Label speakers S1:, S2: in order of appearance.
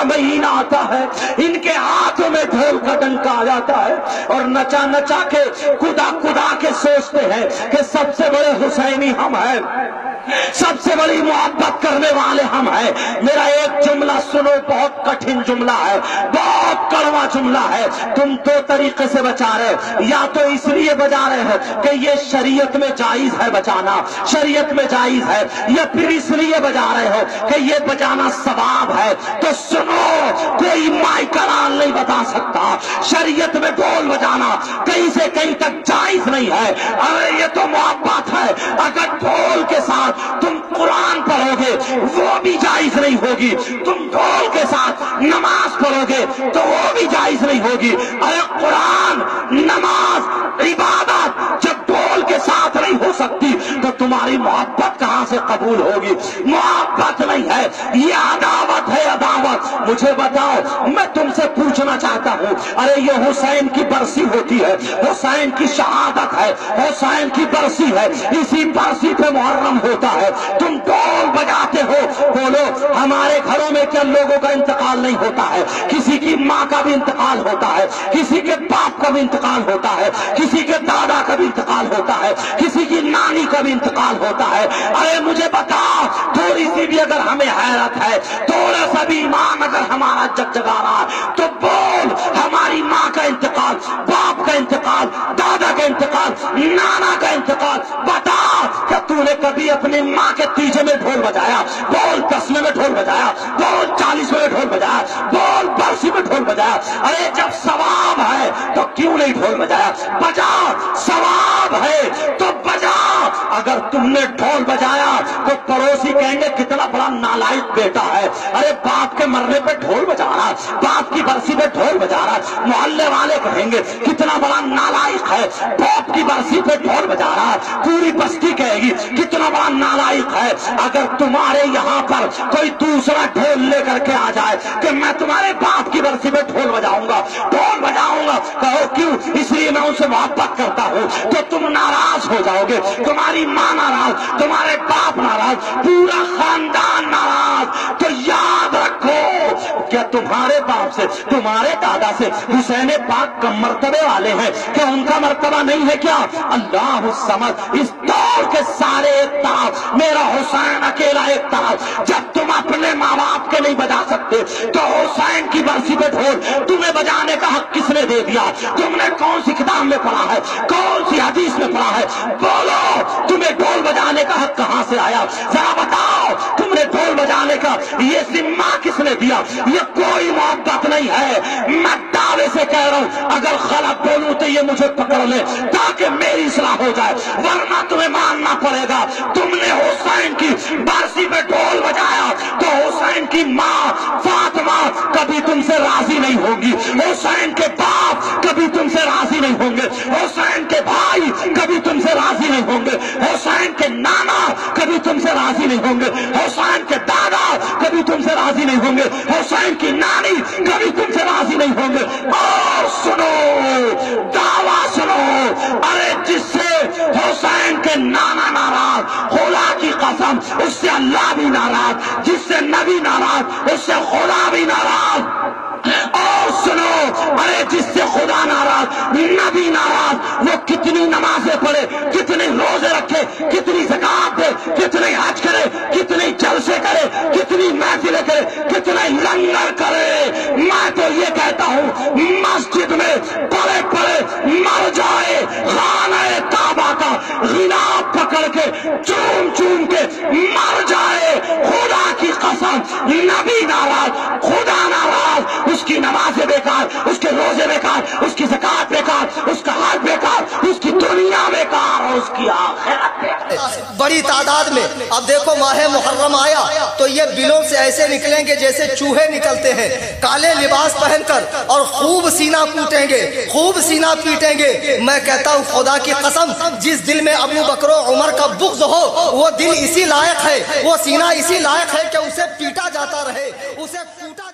S1: का महीना आता है, इनके हाथों में ढोल का डंका आ जाता है और नचा नचा के कुदा कुदा के सोचते हैं कि सबसे बड़े हुसैनी हम हैं, सबसे बड़ी मोहब्बत करने वाले हम हैं। मेरा एक जुमला सुनो, बहुत कठिन जुमला है, बहुत कड़वा जुमला है। तुम दो तरीके से बचा रहे हो, या तो इसलिए बजा रहे हो कि ये शरीयत में जायज है बजाना, शरीयत में जायज है, या फिर इसलिए बजा रहे हो कि ये बजाना सवाब है। तो सुनो, कोई माइकरान नहीं बता सकता, शरीयत में ढोल बजाना कहीं से कहीं तक जायज नहीं है। अरे ये तो मोहब्बत है। अगर ढोल के साथ तुम कुरान पढ़ोगे वो भी जायज नहीं होगी, तुम ढोल के साथ नमाज पढ़ोगे तो वो भी जायज नहीं होगी। अरे कुरान, नमाज, इबादत जब ढोल के साथ नहीं हो सकती तो तुम्हारी मोहब्बत कहां से कबूल होगी? मोहब्बत नहीं है, ये अदावत है, अदावत। मुझे बताओ, मैं तुमसे पूछना चाहता हूं, अरे ये हुसैन की बरसी होती है, हुसैन की शहादत है, हुसैन की बरसी है, इसी बरसी पे मुहर्रम होता है, तुम ढोल बजाते हो। बोलो, हमारे घरों में क्या लोगों का इंतकाल नहीं होता है? किसी की माँ का भी इंतकाल होता है, किसी के बाप का भी इंतकाल होता है, किसी के दादा का भी इंतकाल होता है, किसी की नानी का भी इंतकाल होता है। अरे मुझे बताओ, थोड़ी सी भी अगर हमें हैरत है, थोड़ा सा भी ईमान अगर हमारा जगजगा रहा है तो बोल, हमारी माँ का इंतकाल, बाप का इंतकाल, दादा का इंतकाल, नाना का इंतकाल, बता क्या तूने कभी अपनी माँ के तीजे में ढोल बजाया? बोल, 10वें में ढोल बजाया? बोल, 40वें में ढोल बजाया? बोल, बरसी में ढोल बजाया? अरे जब सवाब है तो क्यों नहीं ढोल बजाया? बजा, सवाब है तो बजा। अगर तुमने ढोल बजाया तो पड़ोसी कहेंगे कितना बड़ा नालायक बेटा है, अरे बाप के मरने पे ढोल बजा रहा, बाप की बरसी पे ढोल बजा रहा। मोहल्ले वाले कहेंगे कितना बड़ा नालायक है, बाप की बरसी पे ढोल बजा रहा। पूरी बस्ती कहेगी कितना बड़ा नालायक है। अगर तुम्हारे यहाँ पर कोई दूसरा ढोल लेकर के आ जाए कि मैं तुम्हारे बाप की बरसी पे ढोल बजाऊंगा, ढोल बजाऊंगा, कहो क्यों? इसलिए मैं उनसे मोहब्बत करता हूँ, तो तुम नाराज हो जाओगे, तुम्हारी माँ नाराज, तुम्हारे बाप नाराज, पूरा खानदान नाराज। तो याद रखो, क्या तुम्हारे बाप से, तुम्हारे दादा से हुसैन पाक कम मर्तबे वाले हैं? क्या उनका मर्तबा नहीं है क्या? अल्लाह समझ, इस दौर के सारे एक तरफ, मेरा हुसैन अकेला एक तरफ। जब तुम अपने माँ बाप के नहीं बजा सकते तो हुसैन की बरसी पे ढोल तुम्हें बजाने का हक किसने दे दिया? तुमने कौन सी किताब में पढ़ा है, कौन सी हदीस में पढ़ा है? बोलो, तुम्हें ढोल बजाने का हक कहां से आया? जरा बताओ, तुमने ढोल बजाने का ये जिम्मा किसने दिया? ये कोई मोहब्बत नहीं है। मैं दावे से कह रहा हूं, अगर गलत बोलूं तो ये मुझे पकड़ ले ताकि मेरी इस्लाह हो जाए, वरना तुम्हें मानना पड़ेगा। तुमने हुसैन की बरसी पे ढोल बजाया तो हुसैन की माँ फातिमा कभी तुमसे राजी नहीं होगी, हुसैन के बाप कभी तुमसे राजी नहीं होंगे, हुसैन के भाई कभी तुमसे राजी नहीं होंगे, हुसैन के नाना कभी तुमसे राजी नहीं होंगे, हुसैन के दादा कभी तुमसे राजी नहीं होंगे, हुसैन की नानी कभी तुमसे राजी नहीं होंगे। और सुनो, दावा सुनो, अरे जिससे हुसैन के नाना नाराज, खुदा की कसम उससे अल्लाह भी नाराज, जिससे नबी नाराज उससे खुदा भी नाराज। और सुनो, अरे जिससे खुदा नाराज, नबी नाराज, वो कितनी नमाजें पढ़े, कितने रोजे रखे, कितनी ज़कात दे, कितने हज करे, कितने जलसे करे, कितनी महफिलें करे, कितने लंगर करे, मैं तो ये कहता हूँ मस्जिद में पड़े पड़े मर जाए, खाने काबा का गिलाफ पकड़ के चूम चूम के मर जाए, खुदा की कसम नबी नाराज, खुदा नाराज, उसकी नमाज़ें बेकार, उसके रोजे बेकार, उसकी ज़कात बेकार, उसका हज बेकार, उसकी दुनिया बेकार और उसकी आखिरत बेकार।
S2: बड़ी तादाद में अब देखो माह मुहर्रम आया तो ये बिलों से ऐसे निकलेंगे जैसे चूहे निकलते हैं, काले लिबास पहनकर, और खूब सीना कूटेंगे, खूब सीना पीटेंगे। मैं कहता हूँ खुदा की कसम, जिस दिल में अबू बकर उमर का बुग़्ज़ हो वो दिल इसी लायक है, वो सीना इसी लायक है कि उसे पीटा जाता रहे, उसे कूटा